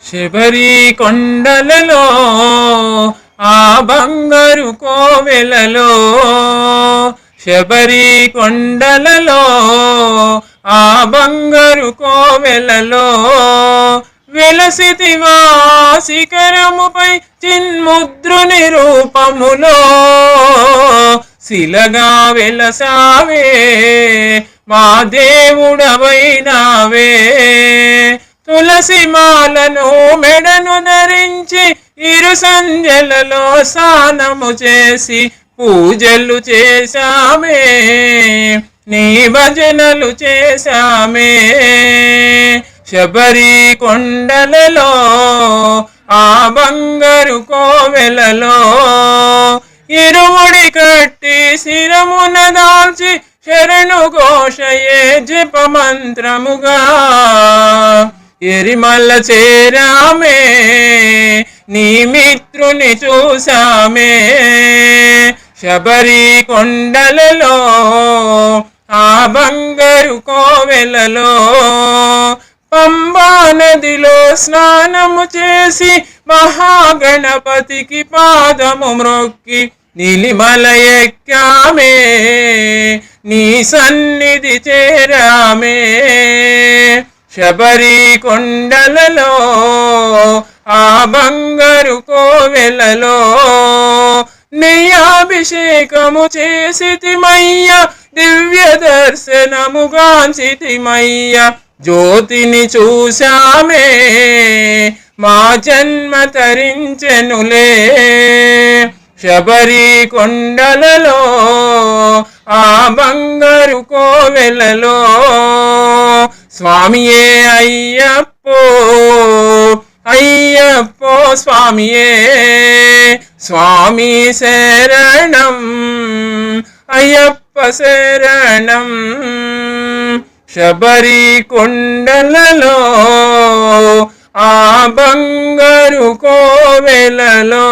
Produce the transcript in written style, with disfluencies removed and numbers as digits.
శబరి కొండలలో ఆ బంగారు కోవెలలో, శబరి కొండలలో ఆ బంగారు కోవెలలో వెలసితివా శిఖరముపై చిన్ముద్రుని రూపములో, శిలగా వెలసావే మా దేవుడవైనావే. తులసి మాలను మెడను ధరించి ఇరు సంధ్యలలో స్నానము చేసి పూజలు చేశామే, నీ భజనలు చేశామే. శబరి కొండలలో ఆ బంగారు కోవెలలో ఇరుముడి కట్టి శిరమున దాల్చి శరణు ఘోషయే జప మంత్రముగా ఎరిమల్ల చేరామే, నీ మిత్రుని చూసామే. శబరి కొండలలో ఆ బంగారు కోవెలలో పంబా నదిలో స్నానము చేసి మహాగణపతికి పాదము మ్రొక్కి నీలిమల ఎక్కామే, నీ సన్నిధి చేరామే. శబరి కొండలలో ఆ బంగారు కోవెలలో నెయ్యాభిషేకము చేసితిమయ్య, దివ్య దర్శనము గాంచితిమయ్య. జ్యోతిని చూశామే మా జన్మ తరించెనులే. శబరి కొండలలో ఆ బంగారు కోవెలలో స్వామియే అయ్యప్పో అయ్యప్పో స్వామియే, స్వామి శరణం అయ్యప్ప శరణం. శబరి కొండలలో ఆ బంగారు కోవెలలో.